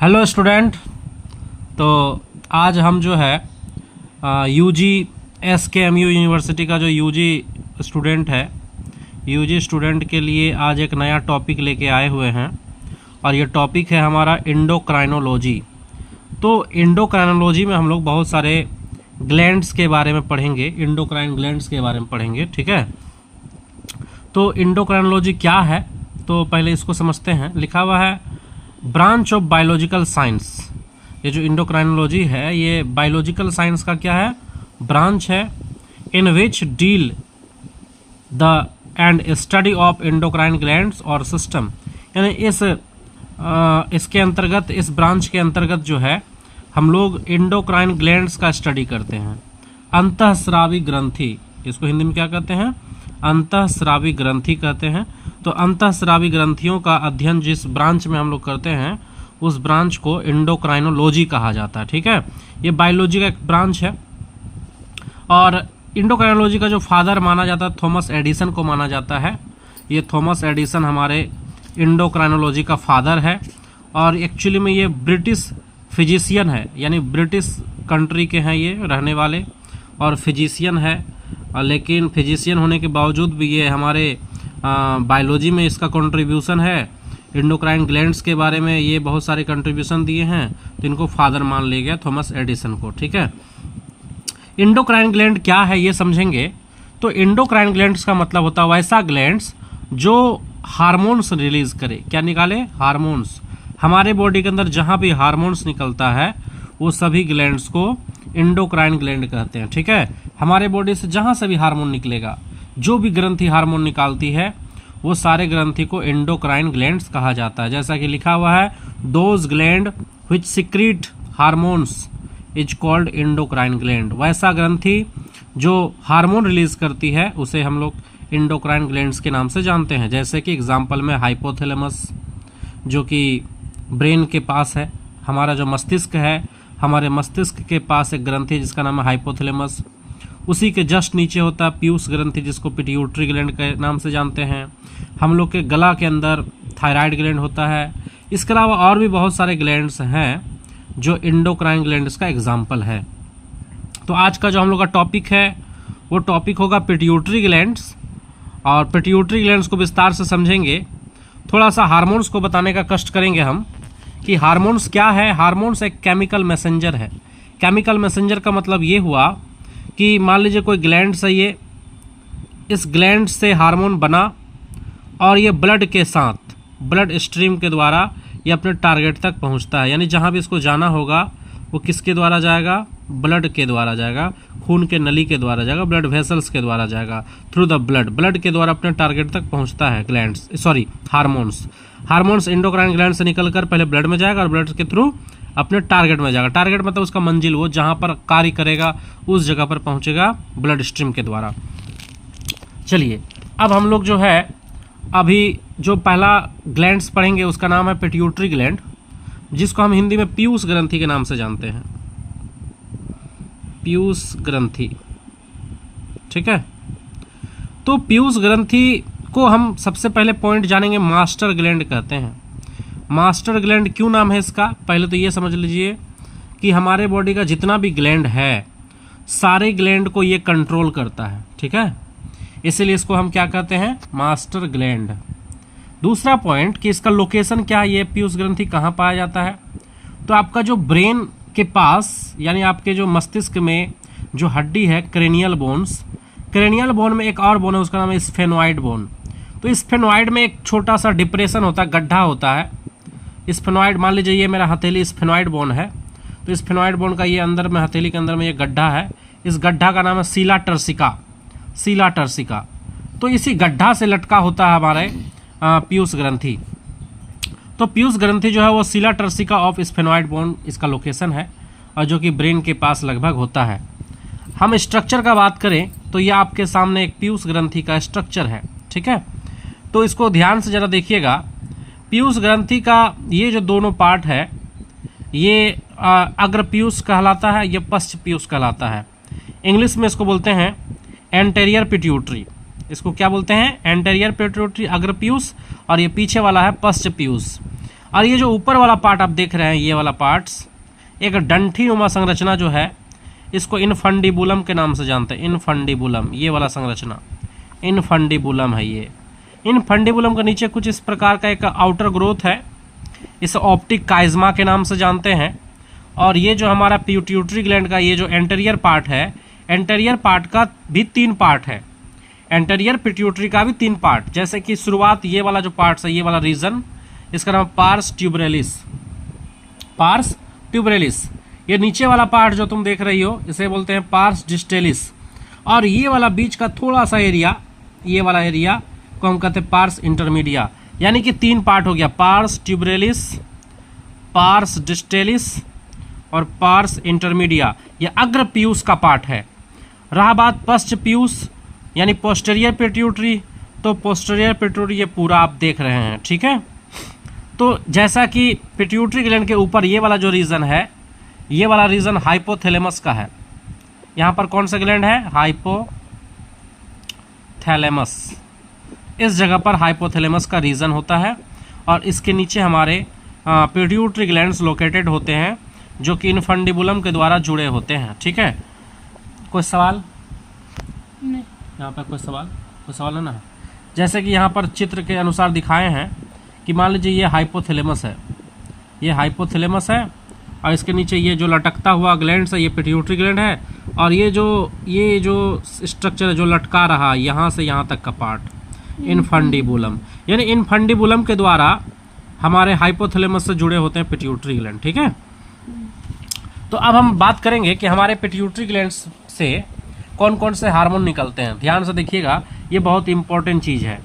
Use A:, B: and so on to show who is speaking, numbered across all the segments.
A: Hello student. तो आज हम जो है यूजी SKMU यूनिवर्सिटी का जो यूजी स्टूडेंट है, यूजी स्टूडेंट के लिए आज एक नया टॉपिक लेके आए हुए हैं और ये टॉपिक है हमारा एंडोक्राइनोलॉजी। तो एंडोक्राइनोलॉजी में हम लोग बहुत सारे ग्लैंड्स के बारे में पढ़ेंगे, एंडोक्राइन ग्लैंड्स के बारे में पढ़ेंगे, ठीक है। तो एंडोक्राइनोलॉजी क्या है, तो पहले इसको समझते हैं। लिखा हुआ है ब्रांच ऑफ बायोलॉजिकल साइंस। ये जो एंडोक्राइनोलॉजी है ये बायोलॉजिकल साइंस का क्या है, ब्रांच है। In which deal the and study of endocrine glands और सिस्टम, यानी इसके अंतर्गत, इस ब्रांच के अंतर्गत जो है हम लोग एंडोक्राइन ग्लैंड्स का स्टडी करते हैं। अंतःस्रावी ग्रंथि, इसको हिंदी में क्या कहते हैं, अंतःस्रावी ग्रंथि कहते हैं। तो अंतःस्रावी ग्रंथियों का अध्ययन जिस ब्रांच में हम लोग करते हैं उस ब्रांच को एंडोक्राइनोलॉजी कहा जाता है, ठीक है। ये बायोलॉजी का एक ब्रांच है और एंडोक्राइनोलॉजी का जो फादर माना जाता है थॉमस एडिसन को माना जाता है। ये थॉमस एडिसन हमारे एंडोक्राइनोलॉजी का फादर है और एक्चुअली में ये ब्रिटिश फिजिशियन है, यानी ब्रिटिश कंट्री के हैं ये रहने वाले और फिजिशियन है। लेकिन फिजिशियन होने के बावजूद भी ये हमारे बायोलॉजी में इसका कंट्रीब्यूशन है। एंडोक्राइन ग्लैंड्स के बारे में ये बहुत सारे कंट्रीब्यूशन दिए हैं, तो इनको फादर मान लिया गया थॉमस एडिसन को, ठीक है। एंडोक्राइन ग्लैंड क्या है ये समझेंगे। तो एंडोक्राइन ग्लैंड्स का मतलब होता है वैसा ग्लैंड्स जो हार्मोन्स रिलीज करे। क्या निकाले, हार्मोन्स। हमारे बॉडी के अंदर जहाँ भी हार्मोन्स निकलता है वो सभी ग्लैंड्स को एंडोक्राइन ग्लैंड कहते हैं, ठीक है। हमारे बॉडी से जहाँ से भी हार्मोन निकलेगा, जो भी ग्रंथि हार्मोन निकालती है वो सारे ग्रंथि को एंडोक्राइन ग्लैंड्स कहा जाता है। जैसा कि लिखा हुआ है those gland which secrete hormones is called endocrine gland. वैसा ग्रंथि जो हार्मोन रिलीज करती है उसे हम लोग एंडोक्राइन ग्लैंड्स के नाम से जानते हैं। जैसे कि एग्जाम्पल में हाइपोथैलेमस जो कि ब्रेन के पास है, हमारा जो मस्तिष्क है, हमारे मस्तिष्क के पास एक ग्रंथि जिसका नाम है हाइपोथैलेमस। उसी के जस्ट नीचे होता है पीयूष ग्रंथि जिसको पिट्यूटरी ग्लैंड के नाम से जानते हैं। हम लोग के गला के अंदर थायराइड ग्लैंड होता है। इसके अलावा और भी बहुत सारे ग्लैंड्स हैं जो एंडोक्राइन ग्लैंड्स का एग्जाम्पल है। तो आज का जो हम लोग का टॉपिक है वो टॉपिक होगा पिट्यूटरी ग्लैंड्स, और पिट्यूटरी ग्लैंड्स को विस्तार से समझेंगे। थोड़ा सा हार्मोन्स को बताने का कष्ट करेंगे हम कि हार्मोन्स क्या है। हार्मोन्स एक केमिकल मैसेंजर है। केमिकल मैसेंजर का मतलब ये हुआ कि मान लीजिए कोई ग्लैंड है, ये इस ग्लैंड से हार्मोन बना और ये ब्लड के साथ, ब्लड स्ट्रीम के द्वारा ये अपने टारगेट तक पहुंचता है। यानी जहां भी इसको जाना होगा वो किसके द्वारा जाएगा, ब्लड के द्वारा जाएगा, खून के नली के द्वारा जाएगा, ब्लड वेसल्स के द्वारा जाएगा, थ्रू द ब्लड, ब्लड के द्वारा अपने टारगेट तक पहुंचता है glands, sorry hormones endocrine gland से निकलकर पहले ब्लड में जाएगा और ब्लड के थ्रू अपने टारगेट में जाएगा। टारगेट मतलब उसका मंजिल, वो जहां पर कार्य करेगा उस जगह पर पहुंचेगा ब्लड स्ट्रीम के द्वारा। चलिए अब हम लोग जो है अभी जो पहला ग्लैंड्स पढ़ेंगे उसका नाम है पिट्यूटरी ग्लैंड, जिसको हम हिंदी में पीयूष ग्रंथि के नाम से जानते हैं, पीयूष ग्रंथि, ठीक है। तो पीयूष ग्रंथि को हम सबसे पहले पॉइंट जानेंगे, मास्टर ग्लैंड कहते हैं। मास्टर ग्लैंड क्यों नाम है इसका, पहले तो ये समझ लीजिए कि हमारे बॉडी का जितना भी ग्लैंड है सारे ग्लैंड को ये कंट्रोल करता है, ठीक है। इसीलिए इसको हम क्या कहते हैं, मास्टर ग्लैंड। दूसरा पॉइंट कि इसका लोकेशन क्या है, ये पीयूष ग्रंथि कहाँ पाया जाता है। तो आपका जो ब्रेन के पास, यानी आपके जो मस्तिष्क में जो हड्डी है क्रेनियल बोन्स, क्रेनियल बोन में एक और बोन है उसका नाम है स्फेनॉइड बोन। तो स्फेनॉइड में एक छोटा सा डिप्रेशन होता है, गड्ढा होता है। स्फेनॉइड, मान लीजिए ये मेरा हथेली स्फेनॉइड बोन है, तो स्फेनॉइड बोन का ये अंदर में, हथेली के अंदर में ये गड्ढा है। इस गड्ढा का नाम है सीला टर्सिका, सीला टर्सिका। तो इसी गड्ढा से लटका होता है हमारे पीयूष ग्रंथि। तो पीयूष ग्रंथि जो है वो सीला टर्सिका ऑफ स्फेनॉइड बोन इसका लोकेशन है, और जो कि ब्रेन के पास लगभग होता है। हम स्ट्रक्चर का बात करें तो ये आपके सामने एक पीयूष ग्रंथि का स्ट्रक्चर है, ठीक है। तो इसको ध्यान से ज़रा देखिएगा। पीयूष ग्रंथि का ये जो दोनों पार्ट है ये अग्र पीयूष कहलाता है, ये पश्च पीयूष कहलाता है। इंग्लिश में इसको बोलते हैं एंटेरियर पिट्यूटरी। इसको क्या बोलते हैं, एंटेरियर पिट्यूटरी, अग्र पीयूष, और ये पीछे वाला है पश्च पीयूष। और ये जो ऊपर वाला पार्ट आप देख रहे हैं, ये वाला पार्ट्स एक डंठीनुमा संरचना जो है, इसको इनफंडिबुलम के नाम से जानते हैं। इनफंडिबुलम, ये वाला संरचना इनफंडिबुलम है। ये इनफंडिबुलम के नीचे कुछ इस प्रकार का एक आउटर ग्रोथ है, इसे ऑप्टिक काइज्मा के नाम से जानते हैं। और ये जो हमारा पिट्यूटरी ग्लैंड का ये जो एंटीरियर पार्ट है, एंटीरियर पार्ट का भी 3 पार्ट है। एंटीरियर पिट्यूटरी का भी 3 पार्ट, जैसे कि शुरुआत ये वाला जो पार्ट है, ये वाला रीजन, इसका नाम पार्स ट्यूबरेलिस। पार्स ट्यूबरेलिस। ये नीचे वाला पार्ट जो तुम देख रही हो, इसे बोलते हैं पार्स डिस्टेलिस। और ये वाला बीच का थोड़ा सा एरिया, ये वाला एरिया को हम कहते हैं पार्स इंटरमीडिया। यानी कि 3 पार्ट हो गया, पार्स ट्यूबरेलिस, पार्स डिस्टेलिस और पार्स इंटरमीडिया। ये अग्र पीयूष का पार्ट है। रहा बात पश्च पीयूष यानी पोस्टेरियर पिट्यूटरी, तो पोस्टेरियर पिट्यूटरी ये पूरा आप देख रहे हैं, ठीक है। तो जैसा कि पिट्यूटरी ग्लैंड के ऊपर ये वाला जो रीजन है, ये वाला रीजन हाइपोथैलेमस का है। यहाँ पर कौन सा ग्लैंड है? हाइपोथैलेमस। इस जगह पर हाइपोथैलेमस का रीजन होता है और इसके नीचे हमारे पिट्यूटरी ग्लैंड्स लोकेटेड होते हैं, जो कि इनफंडिबुलम के द्वारा जुड़े होते हैं, ठीक है। कोई सवाल?
B: नहीं।
A: यहाँ पर कोई सवाल है ना? जैसे कि यहाँ पर चित्र के अनुसार दिखाए हैं कि मान लीजिए ये हाइपोथैलेमस है, ये हाइपोथैलेमस है और इसके नीचे ये जो लटकता हुआ ग्लैंड है, ये पिट्यूटरी ग्लैंड है। और ये जो स्ट्रक्चर है जो लटका रहा यहाँ से यहाँ तक का पार्ट, इनफंडिबुलम, यानी इनफंडिबुलम के द्वारा हमारे हाइपोथैलेमस से जुड़े होते हैं पिट्यूटरी ग्लैंड, ठीक है। तो अब हम बात करेंगे कि हमारे पिट्यूटरी ग्लैंड से कौन कौन से हार्मोन निकलते हैं। ध्यान से देखिएगा, ये बहुत इंपॉर्टेंट चीज़ है।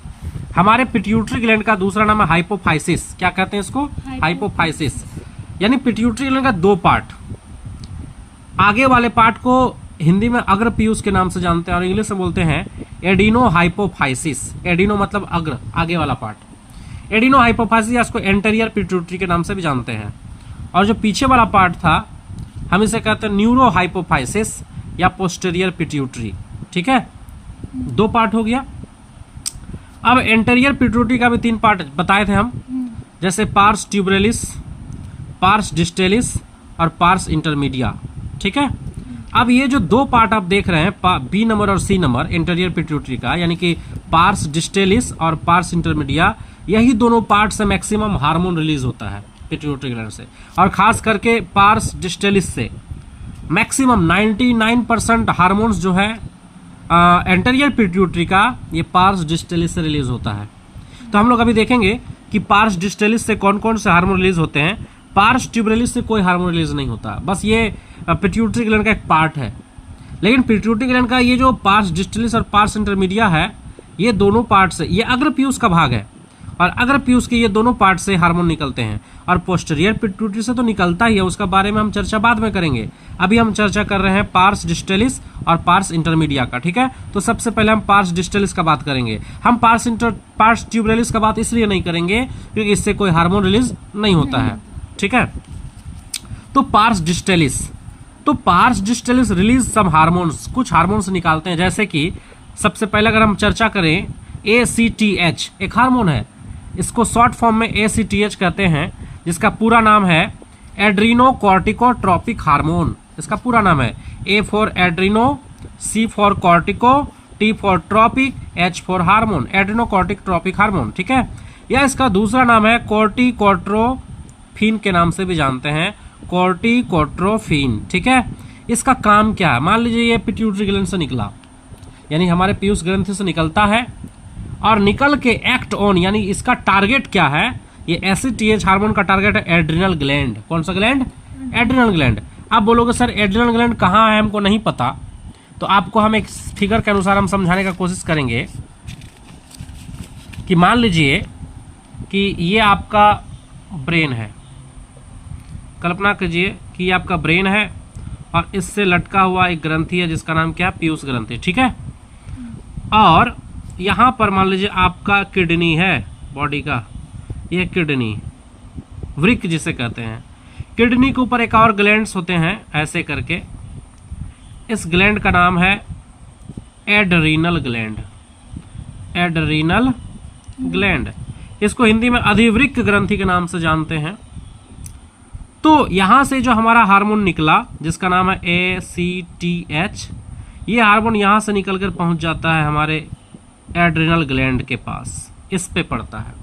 A: हमारे पिट्यूटरी ग्लैंड का दूसरा नाम है हाइपोफाइसिस। क्या कहते हैं इसको? हाइपोफाइसिस। यानी पिट्यूटरी ग्लैंड का 2 पार्ट, आगे वाले पार्ट को हिंदी में अग्र पीयूष के नाम से जानते हैं और इंग्लिश में बोलते हैं एडिनो हाइपोफाइसिस। एडिनो मतलब अग्र, आगे वाला पार्ट। एडिनो हाइपोफाइसिस या इसको एंटीरियर पिट्यूटरी के नाम से भी जानते हैं। और जो पीछे वाला पार्ट था, हम इसे कहते हैं न्यूरो हाइपोफाइसिस या पोस्टेरियर पिट्यूटरी, ठीक है। 2 पार्ट हो गया। अब एंटीरियर पिट्यूटरी का भी 3 पार्ट बताए थे हम, जैसे पार्स ट्यूबरेलिस, पार्स डिस्टेलिस और पार्स इंटरमीडिया, ठीक है। अब ये जो 2 पार्ट आप देख रहे हैं, बी नंबर और सी नंबर एंटीरियर पिट्यूटरी का, यानी कि पार्स डिस्टेलिस और पार्स इंटरमीडिया, यही दोनों पार्ट से मैक्सिमम हार्मोन रिलीज होता है पिट्यूटरी ग्लैंड से। और खास करके पार्स डिस्टेलिस से मैक्सिमम 99% हार्मोन्स जो है एंटीरियर पिट्यूटरी का, ये पार्स डिस्टेलिस से रिलीज होता है। तो हम लोग अभी देखेंगे कि पार्स डिस्टेलिस से कौन कौन से हार्मोन रिलीज होते हैं। पार्स ट्यूबरेलिस से कोई हार्मोन रिलीज नहीं होता, बस ये पिट्यूटरी ग्लैंड का एक पार्ट है। लेकिन पिट्यूटरी ग्लैंड का ये जो पार्स डिस्टेलिस और पार्स इंटरमीडिया है, ये दोनों पार्ट से, ये अग्र पीयूष का भाग है और अग्र पीयूष के ये दोनों पार्ट से हार्मोन निकलते हैं। और पोस्टेरियर पिट्यूटरी से तो निकलता ही है, उसका बारे में हम चर्चा बाद में करेंगे। अभी हम चर्चा कर रहे हैं पार्स डिस्टेलिस और पार्स इंटरमीडिया का, ठीक है। तो सबसे पहले हम पार्स डिस्टेलिस का बात करेंगे। हम पार्स ट्यूबरेलिस का बात इसलिए नहीं करेंगे क्योंकि इससे कोई हार्मोन रिलीज नहीं होता है, ठीक है। तो pars distalis, release some hormones, कुछ हार्मोन्स निकालते हैं। जैसे कि सबसे पहले अगर हम चर्चा करें, ACTH एक हार्मोन है, इसको शॉर्ट फॉर्म में ACTH कहते हैं, जिसका पूरा नाम है एड्रीनोकॉर्टिकोट्रोपिक हार्मोन। इसका पूरा नाम है A for adreno, C for cortico, T for tropic, H for hormone, adrenocorticotropic hormone, ठीक है। या इसका दूसरा नाम है कॉर्टिकोट्रोफिन के नाम से भी जानते हैं, कॉर्टिकोट्रोफिन, ठीक है। इसका काम क्या है? मान लीजिए ये पिट्यूटरी ग्लैंड से निकला, यानी हमारे पीयूष ग्रंथि से निकलता है और निकल के एक्ट ऑन, यानी इसका टारगेट क्या है? ये ACTH हार्मोन का टारगेट है एड्रिनल ग्लैंड। कौन सा ग्लैंड? Adrenal gland. आप बोलोगे सर एड्रिनल ग्लैंड कहाँ है, हमको नहीं पता। तो आपको हम एक फिगर के अनुसार हम समझाने का कोशिश करेंगे कि मान लीजिए कि ये आपका ब्रेन है, कल्पना कीजिए कि ये आपका ब्रेन है और इससे लटका हुआ एक ग्रंथि है जिसका नाम क्या है? पीयूष ग्रंथि, ठीक है। और यहाँ पर मान लीजिए आपका किडनी है, बॉडी का ये किडनी, वृक्क जिसे कहते हैं। किडनी के ऊपर एक और ग्लैंड्स होते हैं ऐसे करके, इस ग्लैंड का नाम है एड्रीनल ग्लैंड। एड्रीनल ग्लैंड, इसको हिंदी में अधिवृक्क ग्रंथि के नाम से जानते हैं। तो यहां से जो हमारा हार्मोन निकला जिसका नाम है ACTH, ये हार्मोन यहां से निकलकर पहुंच जाता है हमारे एड्रिनल ग्लैंड के पास, इस पे पड़ता है,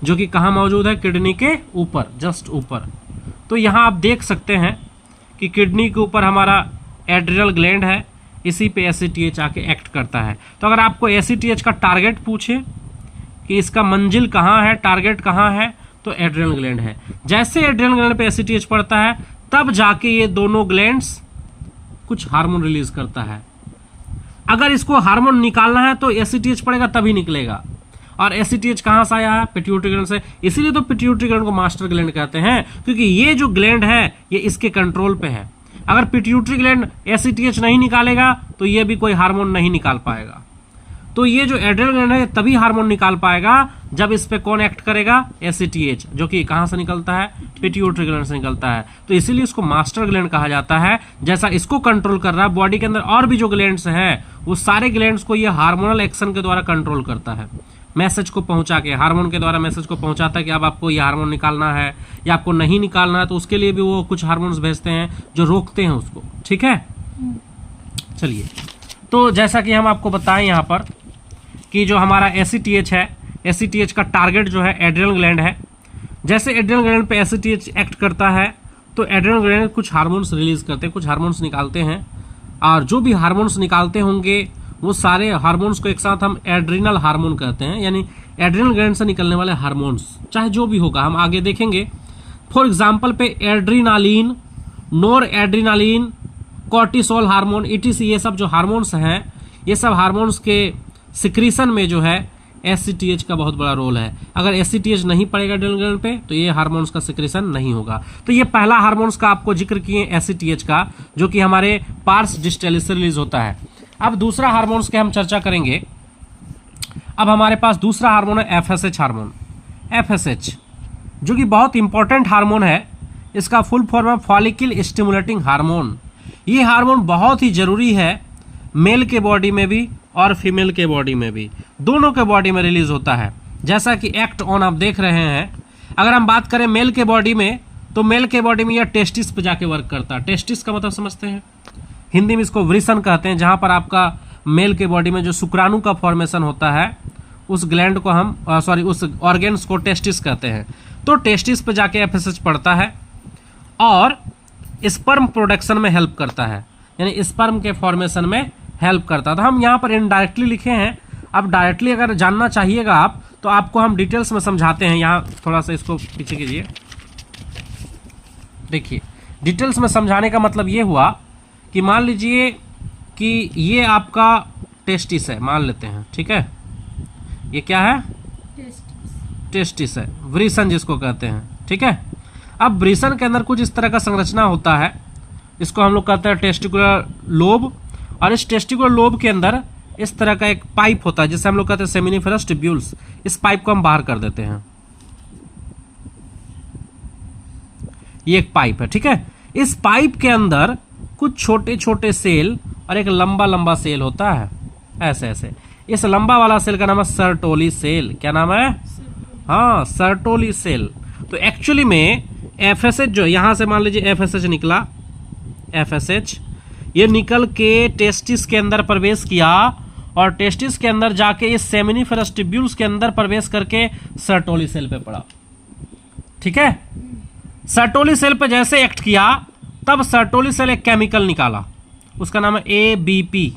A: जो कि कहाँ मौजूद है, किडनी के ऊपर, जस्ट ऊपर। तो यहाँ आप देख सकते हैं कि किडनी के ऊपर हमारा एड्रिनल ग्लैंड है, इसी पे ACTH आके एक्ट करता है। तो अगर आपको ACTH का टारगेट पूछे कि इसका मंजिल कहाँ है, टारगेट कहाँ है, तो एड्रिनल ग्लैंड है। जैसे एड्रिनल ग्लैंड पे ACTH पड़ता है तब जाके ये दोनों ग्लैंड्स कुछ हार्मोन रिलीज करता है। अगर इसको हार्मोन निकालना है तो ACTH पड़ेगा तभी निकलेगा। और ACTH कहाँ से आया है, पिट्यूटरी ग्लैंड से। इसीलिए तो पिट्यूटरी ग्लैंड को मास्टर ग्लैंड कहते हैं, क्योंकि ये जो ग्लैंड है ये इसके कंट्रोल पे है। अगर पिट्यूटरी ग्लैंड ACTH नहीं निकालेगा तो ये भी कोई हार्मोन नहीं निकाल पाएगा। तो ये जो एड्रिनल ग्लैंड है तभी हार्मोन निकाल पाएगा जब इस पे कौन एक्ट करेगा, ACTH, जो कि कहाँ से निकलता है, पिट्यूटरी ग्लैंड से निकलता है। तो इसीलिए इसको मास्टर ग्लैंड कहा जाता है। जैसा इसको कंट्रोल कर रहा है, बॉडी के अंदर और भी जो ग्लैंड्स हैं वो सारे ग्लैंड्स को ये हार्मोनल एक्शन के द्वारा कंट्रोल करता है, मैसेज को पहुंचा के, हार्मोन के द्वारा मैसेज को पहुंचाता है कि अब आपको ये हार्मोन निकालना है या आपको नहीं निकालना है। तो उसके लिए भी वो कुछ हार्मोन्स भेजते हैं जो रोकते हैं उसको। ठीक है, चलिए। तो जैसा कि हम आपको बताएं यहाँ पर कि जो हमारा ACTH है, ACTH का टारगेट जो है एड्रिनल ग्लैंड है। जैसे एड्रिनल ग्लैंड पे ACTH एक्ट करता है तो एड्रिनल ग्लैंड कुछ हार्मोन्स रिलीज करते हैं, कुछ हार्मोन्स निकालते हैं। और जो भी हार्मोन्स निकालते होंगे वो सारे हार्मोन्स को एक साथ हम एड्रिनल हार्मोन कहते हैं, यानी एड्रिनल ग्लैंड से निकलने वाले हार्मोन्स, चाहे जो भी होगा हम आगे देखेंगे। फॉर एग्जाम्पल पे एड्रीनालिन, नोर एड्रीनालिन, कॉर्टिसोल हार्मोन, ETC, ये सब जो हार्मोन्स हैं, ये सब हार्मोन्स के सिक्रीशन में जो है ACTH का बहुत बड़ा रोल है। अगर ACTH नहीं पड़ेगा एड्रिनल ग्लैंड पे तो ये हार्मोन्स का सिक्रीशन नहीं होगा। तो ये पहला हार्मोन्स का आपको जिक्र किए ACTH का, जो कि हमारे पार्स डिस्टेलिस से रिलीज होता है। अब दूसरा हार्मोन्स के हम चर्चा करेंगे। अब हमारे पास दूसरा हार्मोन है FSH हार्मोन, FSH, जो कि बहुत इंपॉर्टेंट हार्मोन है। इसका फुल फॉर्म है फॉलिकल स्टिमुलेटिंग हार्मोन। ये हार्मोन बहुत ही जरूरी है, मेल के बॉडी में भी और फीमेल के बॉडी में भी, दोनों के बॉडी में रिलीज होता है। जैसा कि एक्ट ऑन आप देख रहे हैं। अगर हम बात करें मेल के बॉडी में, तो मेल के बॉडी में यह टेस्टिस पे जाके वर्क करता है। टेस्टिस का मतलब समझते हैं, हिंदी में इसको वृषण कहते हैं। जहां पर आपका मेल के बॉडी में जो शुक्राणु का फॉर्मेशन होता है, उस ग्लैंड को हम उस ऑर्गेन्स को टेस्टिस कहते हैं। तो टेस्टिस पे जाके FSH पड़ता है और स्पर्म प्रोडक्शन में हेल्प करता है, यानी स्पर्म के फॉर्मेशन में हेल्प करता है। तो हम यहाँ पर इनडायरेक्टली लिखे हैं। अब डायरेक्टली अगर जानना चाहिएगा आप तो आपको हम डिटेल्स में समझाते हैं। यहाँ थोड़ा सा इसको पीछे कीजिए। देखिए, डिटेल्स में समझाने का मतलब ये हुआ कि मान लीजिए कि ये आपका टेस्टिस है, मान लेते हैं, ठीक है। ये क्या है, टेस्टिस है, वृषण जिसको कहते हैं, ठीक है। अब वृषण के अंदर कुछ इस तरह का संरचना होता है, इसको हम लोग कहते हैं टेस्टिकुलर लोब। और इस टेस्टिकुलर लोब के अंदर इस तरह का एक पाइप होता है जिसे हम लोग कहते हैं सेमिनिफेरस ट्यूब्यूल्स। इस पाइप को हम बाहर कर देते हैं, ये एक पाइप है, ठीक है। इस पाइप के अंदर कुछ छोटे छोटे सेल और एक लंबा लंबा सेल होता है, ऐसे ऐसे। इस लंबा वाला सेल का नाम है सर्टोली सेल। क्या नाम है, हाँ, सर्टोली सेल। तो एक्चुअली में FSH जो यहां से मान लीजिए FSH निकला, FSH ये निकल के टेस्टिस के अंदर प्रवेश किया और टेस्टिस के अंदर जाके इस सेमिनिफेरस ट्यूब्यूल्स के अंदर प्रवेश करके सर्टोली सेल पे पड़ा, ठीक है। सर्टोली सेल पे जैसे एक्ट किया तब सर्टोली सेल एक केमिकल निकाला, उसका नाम है ABP।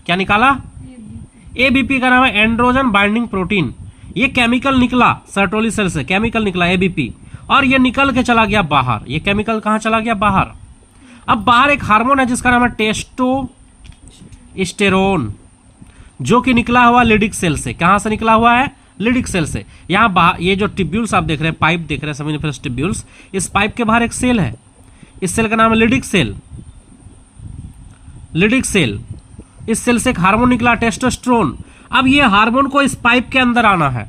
A: क्या निकाला, ABP का नाम है एंड्रोजन बाइंडिंग प्रोटीन। ये केमिकल निकला सर्टोली सेल से, केमिकल निकला ABP, और ये निकल के चला गया बाहर। ये केमिकल कहाँ चला गया, बाहर। अब बाहर एक हार्मोन है जिसका नाम है टेस्टोस्टेरोन, जो कि निकला हुआ लिडिक सेल से। कहां से निकला हुआ है, लिडिक सेल से। यहां बाहर ये जो ट्यूब्यूल्स आप देख रहे हैं, पाइप देख रहे हैं, सेमिनिफेरस ट्यूब्यूल्स, इस पाइप के बाहर एक सेल है, इस सेल का नाम है लिडिक सेल, लिडिक सेल। इस सेल से एक हार्मोन निकला टेस्टोस्टेरोन। अब ये हार्मोन को इस पाइप के अंदर आना है,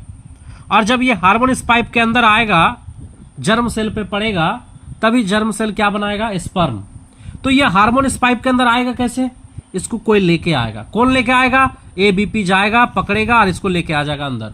A: और जब ये हार्मोन इस पाइप के अंदर आएगा, जर्म सेल पे पड़ेगा, तभी जर्म सेल क्या बनाएगा, स्पर्म। तो ये हार्मोन इस पाइप के अंदर आएगा कैसे, इसको कोई लेके आएगा। कौन लेके आएगा, ABP जाएगा, पकड़ेगा और इसको लेके आ जाएगा अंदर।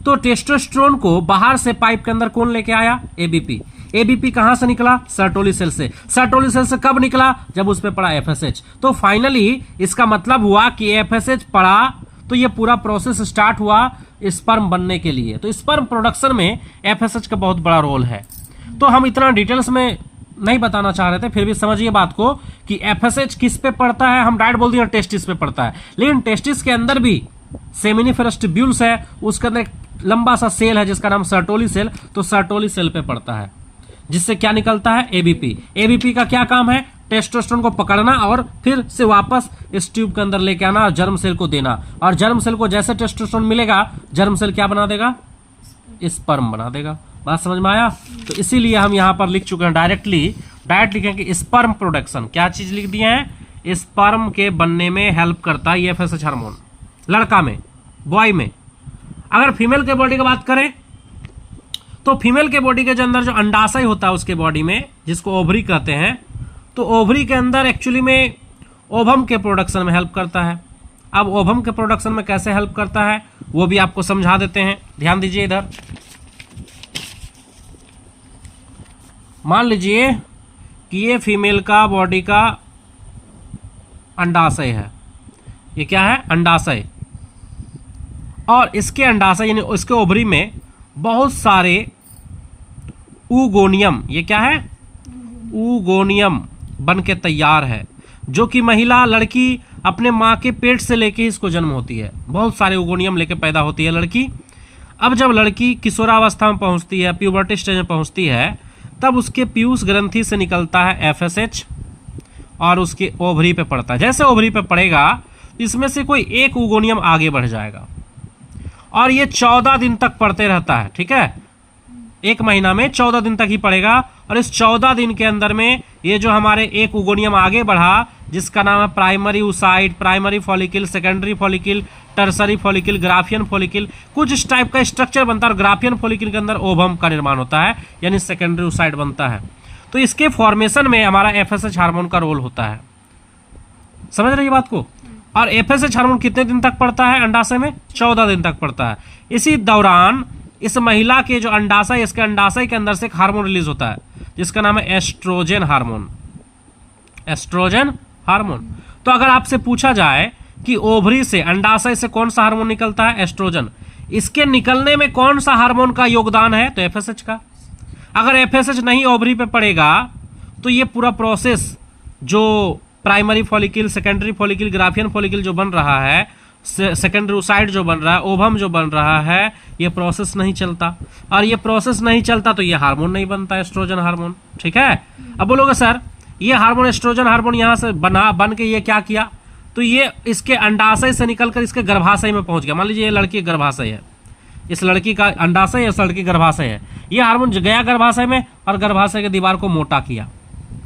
A: तो टेस्टोस्टेरोन को बाहर से पाइप के अंदर कौन लेके आया? एबीपी। एबीपी कहां से निकला? सर्टोली सेल से। सर्टोली सेल से कब निकला? जब उस पे पड़ा एफएसएच। तो फाइनली इसका मतलब हुआ कि एफएसएच पड़ा तो ये पूरा प्रोसेस स्टार्ट हुआ स्पर्म बनने के लिए। तो स्पर्म प्रोडक्शन में एफएसएच का बहुत बड़ा रोल है। तो हम इतना डिटेल्स में नहीं बताना चाह रहे थे, फिर भी समझिए बात को कि एफएसएच किस पे पड़ता है। हम डायरेक्ट बोल दिए टेस्टिस पे पड़ता है, लेकिन टेस्टिस के अंदर भी सेमिनिफेरस ट्यूब्यूल्स है, उसके अंदर एक लंबा सा सेल है जिसका नाम सर्टोली सेल। तो सर्टोली सेल पे पड़ता है, जिससे क्या निकलता है? एबीपी। एबीपी का क्या काम है? टेस्टोस्टेरोन को पकड़ना और फिर से वापस इस ट्यूब के अंदर लेके आना और जर्म सेल को देना। और जर्म सेल को जैसे टेस्टोस्टेरोन मिलेगा, जर्म सेल क्या बना देगा? स्पर्म बना देगा। बात समझ में आया? तो इसीलिए हम यहां पर लिख चुके हैं डायरेक्ट लिखें कि स्पर्म प्रोडक्शन, क्या चीज लिख दिए हैं? स्पर्म के बनने में हेल्प करता है ये एफएसएच हार्मोन, लड़का में, बॉय में। अगर फीमेल के बॉडी की बात करें तो फीमेल के बॉडी के अंदर जो अंडाशय होता है उसके बॉडी में, जिसको ओवरी कहते हैं, तो ओवरी के अंदर एक्चुअली में ओवम के प्रोडक्शन में हेल्प करता है। अब ओवम के प्रोडक्शन में कैसे हेल्प करता है वो भी आपको समझा देते हैं, ध्यान दीजिए इधर। मान लीजिए कि ये फीमेल का बॉडी का अंडाशय है, ये क्या है? अंडाशय। और इसके अंडाशय यानी इसके ओवरी में बहुत सारे ऊगोनियम, ये क्या है? ऊगोनियम बन के तैयार है, जो कि महिला लड़की अपने माँ के पेट से लेके इसको जन्म होती है। बहुत सारे ऊगोनियम लेके पैदा होती है लड़की। अब जब लड़की किशोरावस्था में पहुंचती है, प्यूबर्टी स्टेज में पहुंचती है, तब उसके पीयूष ग्रंथि से निकलता है एफएसएच और उसके ओवरी पे पड़ता है। जैसे ओवरी पे पड़ेगा इसमें से कोई एक ऊगोनियम आगे बढ़ जाएगा और ये 14 दिन तक पड़ते रहता है, ठीक है? एक महीना में 14 दिन तक ही पड़ेगा। और इस 14 दिन के अंदर में ये जो हमारे एक ऊगोनियम आगे बढ़ा, जिसका नाम है primary oocyte, primary follicle, secondary follicle, tertiary follicle, Graafian follicle, कुछ इस टाइप का स्ट्रक्चर बनता है। और ग्राफियन फॉलिकल के अंदर ओवम का निर्माण होता है, यानी सेकेंडरी ऊसाइड बनता है। तो इसके फॉर्मेशन में हमारा एफएसएच हार्मोन का रोल होता है। समझ रही बात को? और एफएसएच हार्मोन कितने दिन तक पड़ता है अंडाशय में? 14 दिन तक पड़ता है। इसी दौरान इस महिला के जो अंडाशय, इसके अंडाशय के अंदर से एक हार्मोन रिलीज होता है जिसका नाम है एस्ट्रोजन हार्मोन। Oestrogen hormone. तो अगर आपसे पूछा जाए कि ओवरी से, अंडाशय से कौन सा हार्मोन निकलता है? एस्ट्रोजन। इसके निकलने में कौन सा हार्मोन का योगदान है? तो एफएसएच का। अगर एफएसएच नहीं ओवरी पे पड़ेगा तो ये पूरा प्रोसेस जो primary follicle, secondary follicle, Graafian follicle जो बन रहा है, सेकेंडरी ऊसाइड जो बन रहा है, ओवम जो बन रहा है, ये प्रोसेस नहीं चलता। और ये प्रोसेस नहीं चलता तो ये हार्मोन नहीं बनता, एस्ट्रोजन हार्मोन, ठीक है? अब बोलोगे सर ये हार्मोन, एस्ट्रोजन हार्मोन यहाँ से बन के ये क्या किया? तो ये इसके अंडाशय से निकलकर इसके गर्भाशय में पहुंच गया। मान लीजिए ये लड़की गर्भाशय है, इस लड़की का अंडाशय, इस लड़की गर्भाशय है। ये हार्मोन गया गर्भाशय में और गर्भाशय की दीवार को मोटा किया।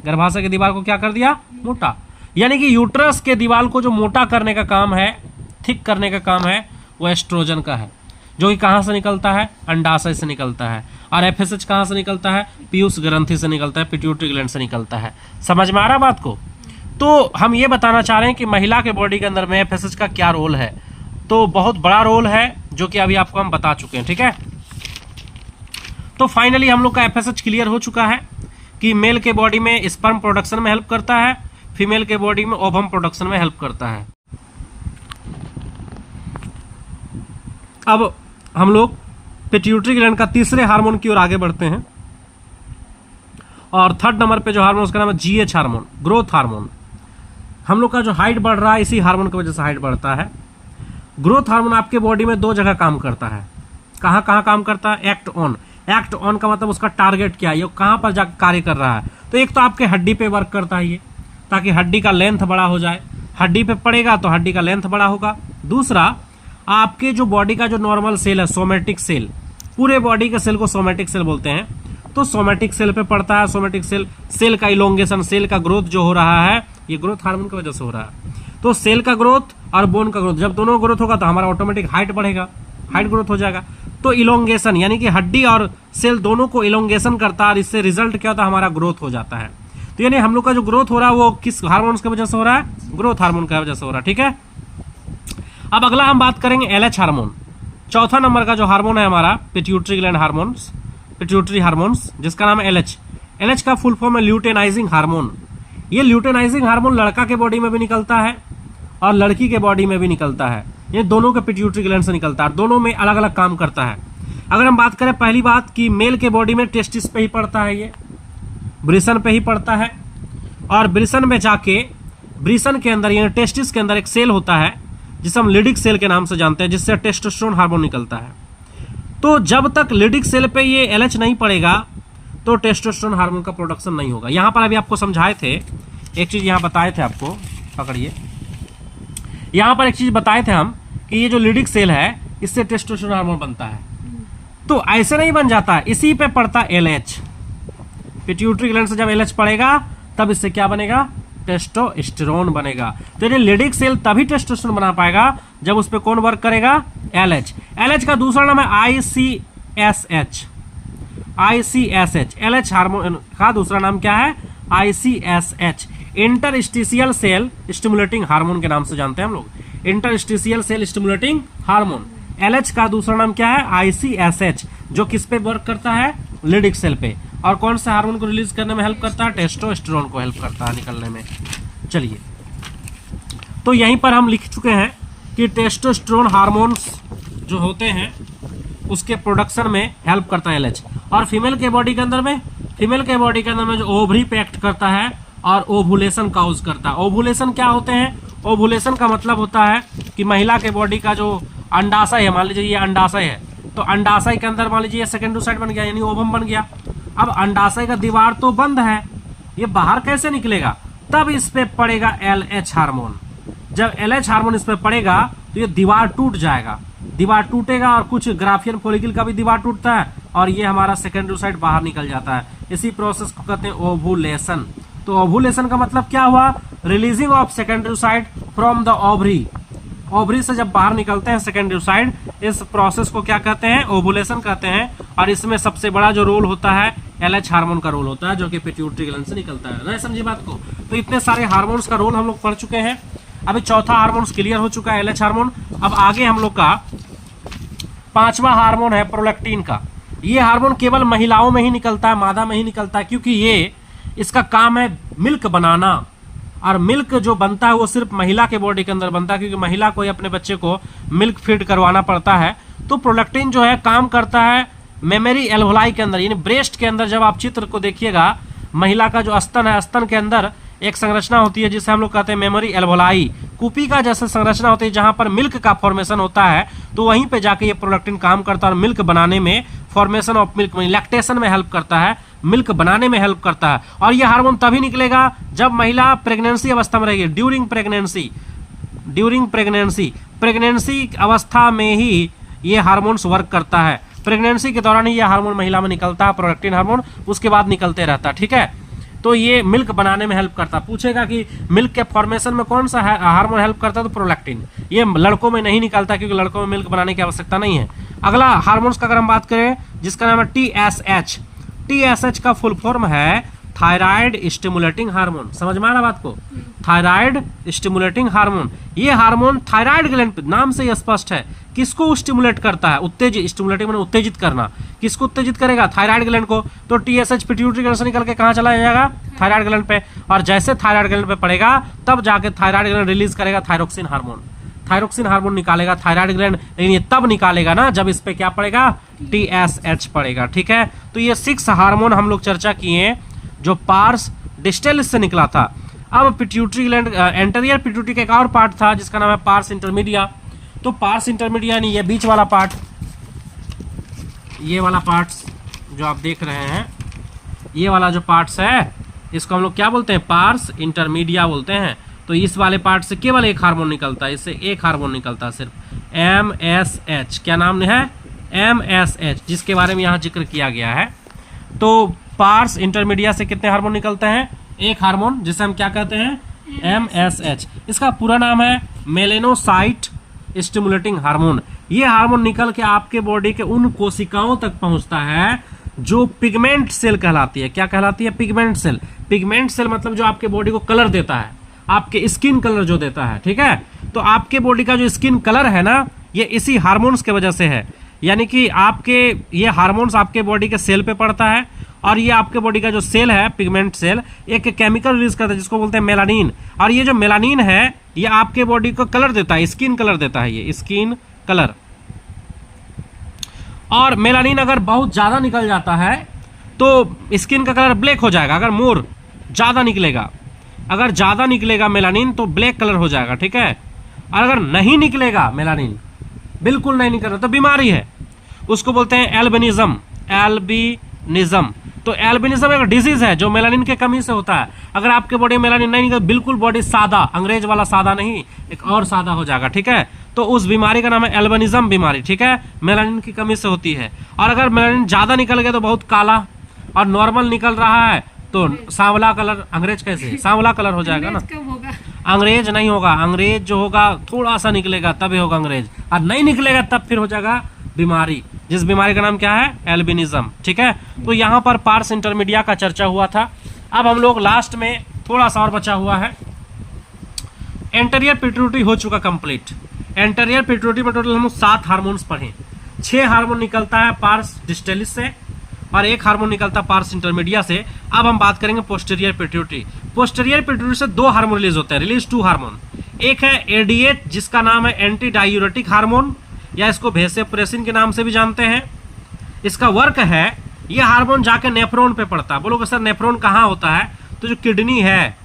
A: गर्भाशय की दीवार को क्या कर दिया? मोटा। यानी कि यूट्रस के दीवार को जो मोटा करने का काम है, थिक करने का काम है, वो एस्ट्रोजन का है, जो कि कहाँ से निकलता है? अंडाशय से निकलता है। और एफएसएच कहाँ से निकलता है? पीयूष ग्रंथि से निकलता है, पिट्यूटरी ग्लैंड से निकलता है। समझ में आ रहा बात को? तो हम ये बताना चाह रहे हैं कि महिला के बॉडी के अंदर में एफएसएच का क्या रोल है। तो बहुत बड़ा रोल है, जो कि अभी आपको हम बता चुके हैं, ठीक है? तो फाइनली हम लोग का एफएसएच क्लियर हो चुका है कि मेल के बॉडी में स्पर्म प्रोडक्शन में हेल्प करता है, फीमेल के बॉडी में ओवम प्रोडक्शन में हेल्प करता है। अब हम लोग पिट्यूटरी ग्लैंड का तीसरे हार्मोन की ओर आगे बढ़ते हैं। और थर्ड नंबर पे जो हार्मोन, उसका नाम है जीएच हार्मोन, ग्रोथ हार्मोन। हम लोग का जो हाइट बढ़ रहा है, इसी हार्मोन की वजह से हाइट बढ़ता है। ग्रोथ हार्मोन आपके बॉडी में 2 जगह काम करता है। कहाँ कहाँ काम करता है? Act on. एक्ट ऑन का मतलब उसका टारगेट क्या है, ये कहाँ पर जाकर कार्य कर रहा है? तो एक तो आपके हड्डी पे वर्क करता है ये, ताकि हड्डी का लेंथ बड़ा हो जाए। हड्डी पे पड़ेगा तो हड्डी का लेंथ बड़ा होगा। दूसरा, आपके जो बॉडी का जो नॉर्मल सेल है, सोमेटिक सेल, पूरे बॉडी के सेल को सोमेटिक सेल बोलते हैं। तो सोमेटिक सेल पे पड़ता है। सोमेटिक सेल का इलोंगेशन, सेल का ग्रोथ जो हो रहा है, ये ग्रोथ हार्मोन की वजह से हो रहा है। तो सेल का ग्रोथ और बोन का ग्रोथ, जब दोनों ग्रोथ होगा तो हमारा ऑटोमेटिक हाइट बढ़ेगा, हाइट ग्रोथ हो जाएगा। तो इलोंगेशन यानी कि हड्डी और सेल दोनों को इलोंगेशन करता है और इससे रिजल्ट क्या होता है? हमारा ग्रोथ हो जाता है। तो यानी हम लोग का जो ग्रोथ हो रहा है वो किस हार्मोन की वजह से हो रहा है? ग्रोथ हार्मोन की वजह से हो रहा है, ठीक है? अब अगला हम बात करेंगे एलएच हार्मोन। चौथा नंबर का जो हार्मोन है हमारा pituitary gland hormones, pituitary hormones, जिसका नाम है एलएच। एलएच का फुल फॉर्म है ल्यूटेनाइजिंग हार्मोन। ये ल्यूटेनाइजिंग हार्मोन लड़का के बॉडी में भी निकलता है और लड़की के बॉडी में भी निकलता है। ये दोनों के पिट्यूटरी ग्लैंड से निकलता है, दोनों में अलग अलग काम करता है। अगर हम बात करें पहली बात कि मेल के बॉडी में टेस्टिस पे ही पड़ता है, ये ब्रिसन पे ही पड़ता है, और ब्रिसन में जाके ब्रिसन के अंदर यानी टेस्टिस के अंदर एक सेल होता है जिसे हम लिडिक सेल के नाम से जानते हैं, जिससे टेस्टोस्टेरोन हार्मोन निकलता है। तो जब तक लिडिक सेल पे ये एलएच नहीं पड़ेगा तो टेस्टोस्टेरोन हार्मोन का प्रोडक्शन नहीं होगा। यहाँ पर अभी आपको समझाए थे एक चीज़, यहाँ बताए थे आपको, पकड़िए, यहाँ पर एक चीज़ बताए थे हम कि ये जो लिडिक सेल है इससे टेस्टोस्टेरोन हार्मोन बनता है। तो ऐसे नहीं बन जाता, इसी पे पड़ता एलएच। पिट्यूटरी ग्लैंड से जब एलएच पड़ेगा तब इससे क्या बनेगा, टेस्टोस्टेरोन बनेगा। तो ये लिडिक सेल तभी टेस्टोस्टेरोन बना पाएगा जब उस पर कौन वर्क करेगा, एलएच। एलएच का दूसरा नाम है आईसीएसएच। आईसीएसएच एलएच हार्मोन का दूसरा नाम क्या है, ICSH, interstitial cell stimulating hormone के नाम से जानते हैं हम लोग, interstitial cell stimulating hormone. LH का दूसरा नाम क्या है, आईसीएसएच, जो किस पे वर्क करता है, लिडिक सेल पे, और कौन से हार्मोन को रिलीज करने में हेल्प करता है, टेस्टोस्टेरोन को हेल्प करता है निकलने में। चलिए, तो यहीं पर हम लिख चुके हैं कि टेस्टोस्टेरोन हार्मोन्स जो होते हैं उसके प्रोडक्शन में हेल्प करता है एलएच। और फीमेल के बॉडी के अंदर में, फीमेल के बॉडी के अंदर में जो ओवरी पे एक्ट करता है और ओवुलेशन काउज करता है। ओवुलेशन क्या होते हैं, ओवुलेशन का मतलब होता है कि महिला के बॉडी का जो अंडाशय है, मान लीजिए ये अंडाशय है, तो अंडाशय के अंदर मान लीजिए सेकेंडोसाइट बन गया यानी ओवम बन गया। अब अंडाशय का दीवार तो बंद है, ये बाहर कैसे निकलेगा, तब इस पे पड़ेगा एलएच हार्मोन। जब एलएच हार्मोन इस पे पड़ेगा तो ये दीवार टूट जाएगा, दीवार टूटेगा और कुछ ग्राफियन फॉलिकल का भी दीवार टूटता है और ये हमारा सेकेंडोसाइट बाहर निकल जाता है। इसी प्रोसेस को कहते हैं ओवुलेशन। तो ओवुलेशन का मतलब क्या हुआ, releasing of second oocyte from the ovary. Ovary से जब बाहर निकलते हैं सेकेंडोसाइट, इस प्रोसेस को क्या कहते हैं, ओवुलेशन कहते हैं। और इसमें सबसे बड़ा जो रोल होता है एलएच हार्मोन का रोल होता है, जो कि पिट्यूटरी ग्लैंड से निकलता है। नहीं समझिए बात को। तो इतने सारे हार्मोन्स का रोल हम लोग पढ़ चुके हैं। अभी चौथा हार्मोन क्लियर हो चुका है, एलएच हार्मोन। अब आगे हम लोग का पांचवा हार्मोन है प्रोलैक्टिन का। ये हार्मोन केवल महिलाओं में ही निकलता है, मादा में ही निकलता है, क्योंकि ये इसका काम है मिल्क बनाना। और मिल्क जो बनता है वो सिर्फ महिला के बॉडी के अंदर बनता है, क्योंकि महिला को ही अपने बच्चे को मिल्क फीड करवाना पड़ता है। तो प्रोलैक्टिन जो है काम करता है मेमरी एल्वोलाई के अंदर, यानी ब्रेस्ट के अंदर। जब आप चित्र को देखिएगा, महिला का जो स्तन है, स्तन के अंदर एक संरचना होती है जिसे हम लोग कहते हैं मेमोरी एल्वोलाई। कुपी का जैसे संरचना होती है जहां पर मिल्क का फॉर्मेशन होता है, तो वहीं पे जाके ये प्रोलैक्टिन काम करता है और मिल्क बनाने में, फॉर्मेशन ऑफ मिल्क में, लैक्टेशन में हेल्प करता है, मिल्क बनाने में हेल्प करता है। और ये हार्मोन तभी निकलेगा जब महिला प्रेगनेंसी अवस्था में रहेगी, during pregnancy. During pregnancy, pregnancy अवस्था में ही ये हार्मोन्स वर्क करता है। प्रेगनेंसी के दौरान ही ये हार्मोन महिला में निकलता है, प्रोलैक्टिन हार्मोन, उसके बाद निकलते रहता है। ठीक है, तो ये मिल्क बनाने में हेल्प करता है। पूछेगा कि मिल्क के फॉर्मेशन में कौन सा हार्मोन हेल्प करता है, तो प्रोलैक्टिन। ये लड़कों में नहीं निकलता क्योंकि लड़कों में मिल्क बनाने की आवश्यकता नहीं है। अगला हार्मोन्स का अगर हम बात करें, जिसका नाम है टीएसएच। टीएसएच का फुल फॉर्म है थायराइड स्टिमुलेटिंग हार्मोन। समझ में आ रहा बात को, थायराइड स्टिमुलेटिंग हार्मोन। ये हार्मोन थायराइड ग्लैंड, नाम से ही स्पष्ट है, किसको स्टिमुलेट करता है, उत्तेजित, स्टिमुलेटिंग माने उत्तेजित करना। किसको उत्तेजित करेगा, थायराइड ग्लैंड को। तो टीएसएच पिट्यूटरी ग्लैंड से निकल के कहाँ चला जाएगा, थायराइड ग्लैंड पे। और जैसे थायराइड ग्लैंड पे पड़ेगा तब जाके थायराइड ग्लैंड रिलीज करेगा थायरोक्सिन हार्मोन। थायरोक्सिन हार्मोन निकालेगा थायराइड ग्लैंड, लेकिन ये तब निकालेगा ना जब इस पे क्या पड़ेगा, टीएसएच पड़ेगा। ठीक है, तो ये 6 हार्मोन हम लोग चर्चा किए जो पार्स डिस्टेलिस से निकला था। अब पिट्यूटरी ग्लैंड, एंटीरियर पिट्यूटरी का एक और पार्ट था जिसका नाम है पार्स इंटरमीडिया। तो पार्स इंटरमीडिया यानी ये बीच वाला पार्ट, ये वाला पार्ट्स जो आप देख रहे हैं, ये वाला जो पार्ट्स है इसको हम लोग क्या बोलते हैं, पार्स इंटरमीडिया बोलते हैं। तो इस वाले पार्ट से केवल एक हार्मोन निकलता है, इससे एक हार्मोन निकलता है सिर्फ, MSH। क्या नाम है, MSH, जिसके बारे में यहाँ जिक्र किया गया है। तो पार्स इंटरमीडिया से कितने हार्मोन निकलते हैं, एक हार्मोन, जिसे हम क्या कहते हैं, MSH। इसका पूरा नाम है मेलेनोसाइट स्टिमुलेटिंग हार्मोन। ये हार्मोन निकल के आपके बॉडी के उन कोशिकाओं तक पहुंचता है जो पिगमेंट सेल कहलाती है। क्या कहलाती है, पिगमेंट सेल। पिगमेंट सेल मतलब जो आपके बॉडी को कलर देता है, आपके स्किन कलर जो देता है। ठीक है, तो आपके बॉडी का जो स्किन कलर है ना, ये इसी हार्मोन्स के वजह से है। यानी कि आपके ये हार्मोन्स आपके बॉडी के सेल पे पड़ता है और ये आपके बॉडी का जो सेल है, पिगमेंट सेल, एक केमिकल रिलीज करता है जिसको बोलते हैं मेलानिन। और ये जो मेलानिन है ये आपके बॉडी को कलर देता है, स्किन कलर देता है, ये स्किन कलर। और मेलानिन अगर बहुत ज़्यादा निकल जाता है तो स्किन का कलर ब्लैक हो जाएगा। अगर मोर ज़्यादा निकलेगा, अगर ज़्यादा निकलेगा मेलानिन तो ब्लैक कलर हो जाएगा, ठीक है। और अगर नहीं निकलेगा मेलानिन, बिल्कुल नहीं निकल रहा, तो बीमारी है, उसको बोलते हैं एल्बिनिज्म। एल्बिनिज्म, तो एल्बिनिज्म एक डिजीज है जो मेलानिन के कमी से होता है। अगर आपके बॉडी में मेलानिन नहीं निकल, बिल्कुल बॉडी सादा, अंग्रेज वाला सादा नहीं, एक और सादा हो जाएगा, ठीक है। तो उस बीमारी का नाम है एल्बिनिज्म बीमारी, ठीक है, मेलानिन की कमी से होती है। और अगर मेलानिन ज्यादा निकल गया तो बहुत काला, और नॉर्मल निकल रहा है तो सांवला कलर। अंग्रेज कैसे, सांवला कलर हो जाएगा ना, अंग्रेज नहीं होगा। अंग्रेज जो होगा थोड़ा सा निकलेगा तभी होगा अंग्रेज, और नहीं निकलेगा तब फिर हो जाएगा बीमारी, जिस बीमारी का नाम क्या है, एल्बिनिज्म, ठीक है। तो यहाँ पर पार्स इंटरमीडिया का चर्चा हुआ था। अब हम लोग लास्ट में थोड़ा सा और बचा हुआ है, एंटीरियर पिट्यूटरी हो चुका कंप्लीट। एंटीरियर पिट्यूटरी में टोटल हम 7 हार्मोन्स पढ़े। 6 हार्मोन निकलता है पार्स डिस्टेलिस से और 1 हार्मोन निकलता है पार्स इंटरमीडिया से। अब हम बात करेंगे पोस्टीरियर पिट्यूटरी। पोस्टीरियर पिट्यूटरी से 2 हार्मोन रिलीज होते हैं, रिलीज 2 हार्मोन। एक है एडीएच जिसका नाम है एंटी डायूरेटिक हार्मोन, या इसको वेसोप्रेसिन के नाम से भी जानते हैं। इसका वर्क है, ये हार्मोन जाके नेफ्रॉन पे पड़ता है। बोलोगे सर नेफ्रॉन कहाँ होता है, तो जो किडनी है,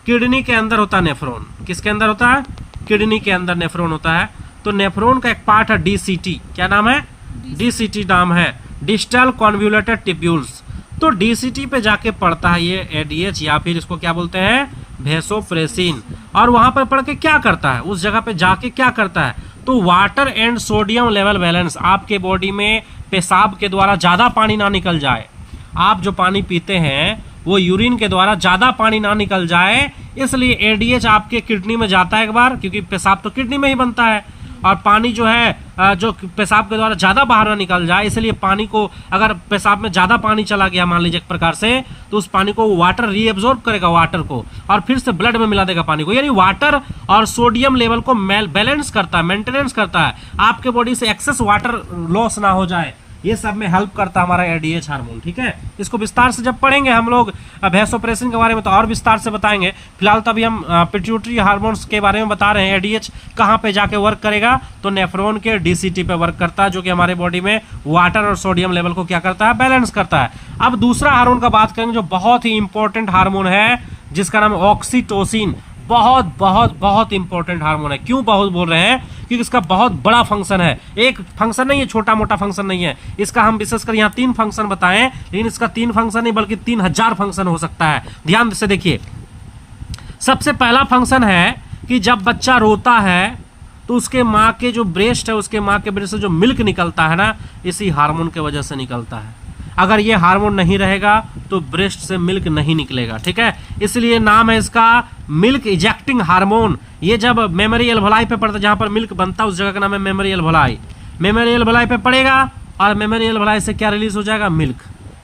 A: किडनी के अंदर होता है नेफ्रॉन। किसके अंदर होता है, किडनी के अंदर नेफ्रॉन होता है। तो नेफ्रॉन का एक पार्ट है डीसीटी, क्या नाम है, डीसीटी नाम है, डिस्टल कॉन्वोल्यूटेड टिब्यूल्स। तो डीसीटी पे जाके पड़ता है ये एडीएच, या फिर इसको क्या बोलते हैं, वेसोप्रेसिन। और वहां पर पड़ के क्या करता है, उस जगह पे जाके क्या करता है, तो water and sodium level balance, आपके बॉडी में पेशाब के द्वारा ज़्यादा पानी ना निकल जाए, आप जो पानी पीते हैं वो यूरिन के द्वारा ज़्यादा पानी ना निकल जाए, इसलिए एडीएच आपके किडनी में जाता है एक बार, क्योंकि पेशाब तो किडनी में ही बनता है, और पानी जो है जो पेशाब के द्वारा ज़्यादा बाहर ना निकल जाए, इसलिए पानी को, अगर पेशाब में ज़्यादा पानी चला गया मान लीजिए एक प्रकार से, तो उस पानी को वाटर रीएब्जॉर्ब करेगा वाटर को, और फिर से ब्लड में मिला देगा पानी को। यानी वाटर और सोडियम लेवल को बैलेंस करता है, मेंटेनेंस करता है, आपके बॉडी से एक्सेस वाटर लॉस ना हो जाए, ये सब में हेल्प करता है हमारा एडीएच हार्मोन, ठीक है। इसको विस्तार से जब पढ़ेंगे हम लोग वेसोप्रेसिन के बारे में तो और विस्तार से बताएंगे। फिलहाल तभी हम पिट्यूटरी हार्मोन्स के बारे में बता रहे हैं। एडीएच कहाँ पे जाके वर्क करेगा, तो नेफ्रॉन के डीसीटी पे वर्क करता है, जो कि हमारे बॉडी में वाटर और सोडियम लेवल को क्या करता है, बैलेंस करता है। अब दूसरा हार्मोन का बात करेंगे जो बहुत ही इंपॉर्टेंट हार्मोन है, जिसका नाम ऑक्सीटोसिन। बहुत बहुत बहुत इंपॉर्टेंट हार्मोन है। क्यों बहुत बोल रहे हैं, क्योंकि इसका बहुत बड़ा फंक्शन है। एक फंक्शन नहीं है, छोटा मोटा फंक्शन नहीं है इसका। हम विशेषकर यहाँ 3 फंक्शन बताएं, लेकिन इसका 3 फंक्शन नहीं बल्कि 3000 फंक्शन हो सकता है। ध्यान से देखिए, सबसे पहला फंक्शन है कि जब बच्चा रोता है तो उसके माँ के जो ब्रेस्ट है, उसके माँ के ब्रेस्ट से जो मिल्क निकलता है ना, इसी हार्मोन के वजह से निकलता है। अगर ये हार्मोन नहीं रहेगा तो ब्रेस्ट से मिल्क नहीं निकलेगा, ठीक है। इसलिए नाम है इसका मिल्क इजेक्टिंग हार्मोन। ये जब मेमोरी एल्वोलाई पे पड़ता है, जहाँ पर मिल्क बनता है उस जगह का नाम है मेमोरी एल्वोलाई। मेमोरी एल्वोलाई पे पड़ेगा और मेमोरी एल्वोलाई से क्या रिलीज हो जाएगा, मिल्क,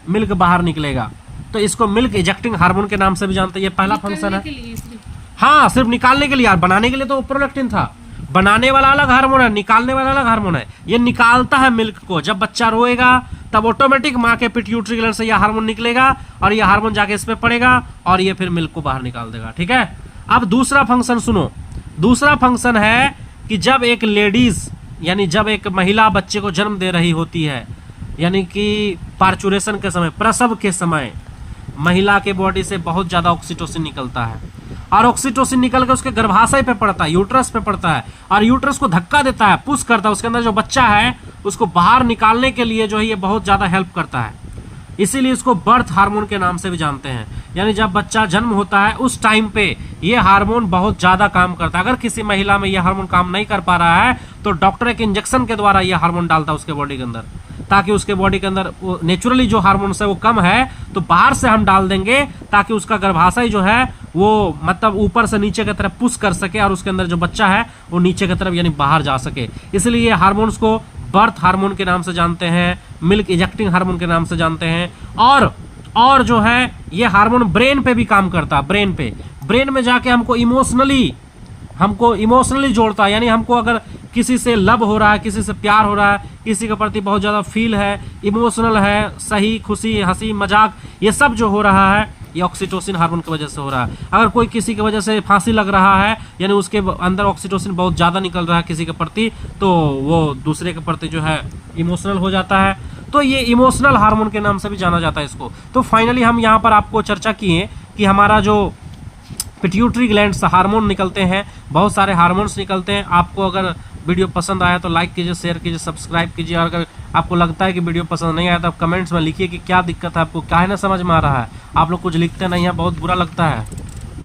A: मिल्क बाहर निकलेगा। तो इसको मिल्क इजेक्टिंग हार्मोन के नाम से भी जानते हैं। ये पहला फंक्शन है। हाँ, सिर्फ निकालने के लिए, यार बनाने के लिए तो प्रोलैक्टिन था। बनाने वाला अलग हार्मोन है, निकालने वाला अलग हार्मोन है। ये निकालता है मिल्क को। जब बच्चा रोएगा तब ऑटोमेटिक माँ के पिट्यूटरी ग्लैंड से यह हार्मोन निकलेगा और यह हार्मोन जाके इस पे पड़ेगा और ये फिर मिल्क को बाहर निकाल देगा, ठीक है। अब दूसरा फंक्शन सुनो। दूसरा फंक्शन है कि जब एक लेडीज, यानी जब एक महिला बच्चे को जन्म दे रही होती है, यानी कि पार्चुरेशन के समय, प्रसव के समय, महिला के बॉडी से बहुत ज़्यादा ऑक्सीटोसिन निकलता है और ऑक्सीटोसिन निकल के उसके गर्भाशय पे पड़ता है, यूट्रस पे पड़ता है और यूट्रस को धक्का देता है, पुश करता है। उसके अंदर जो बच्चा है उसको बाहर निकालने के लिए जो है ये बहुत ज़्यादा हेल्प करता है। इसीलिए इसको बर्थ हार्मोन के नाम से भी जानते हैं। यानी जब बच्चा जन्म होता है उस टाइम पे ये हार्मोन बहुत ज़्यादा काम करता है। अगर किसी महिला में ये हार्मोन काम नहीं कर पा रहा है तो डॉक्टर एक इंजेक्शन के द्वारा ये हार्मोन डालता है उसके बॉडी के अंदर, ताकि उसके बॉडी के अंदर नेचुरली जो हार्मोन्स है वो कम है तो बाहर से हम डाल देंगे, ताकि उसका गर्भाशय जो है वो मतलब ऊपर से नीचे की तरफ पुश कर सके और उसके अंदर जो बच्चा है वो नीचे की तरफ यानी बाहर जा सके। इसलिए ये हार्मोन्स को बर्थ हार्मोन के नाम से जानते हैं, मिल्क इजेक्टिंग हार्मोन के नाम से जानते हैं। और जो है ये हार्मोन ब्रेन पे भी काम करता है। ब्रेन पे, ब्रेन में जाके हमको इमोशनली हमको इमोशनली जोड़ता है, यानी हमको अगर किसी से लव हो रहा है, किसी से प्यार हो रहा है, किसी के प्रति बहुत ज़्यादा फील है, इमोशनल है, सही खुशी हंसी मजाक ये सब जो हो रहा है ये ऑक्सीटोसिन हार्मोन की वजह से हो रहा है। अगर कोई किसी की वजह से फांसी लग रहा है, यानी उसके अंदर ऑक्सीटोसिन बहुत ज़्यादा निकल रहा है किसी के प्रति, तो वो दूसरे के प्रति जो है इमोशनल हो जाता है। तो ये इमोशनल हार्मोन के नाम से भी जाना जाता है इसको। तो फाइनली हम यहाँ पर आपको चर्चा किए कि हमारा जो पिट्यूटरी ग्लैंड से हार्मोन निकलते हैं, बहुत सारे हार्मोन्स निकलते हैं। आपको अगर वीडियो पसंद आया तो लाइक कीजिए, शेयर कीजिए, सब्सक्राइब कीजिए। और अगर आपको लगता है कि वीडियो पसंद नहीं आया तो आप कमेंट्स में लिखिए कि क्या दिक्कत है आपको, क्या है ना समझ में आ रहा है। आप लोग कुछ लिखते नहीं है, बहुत बुरा लगता है।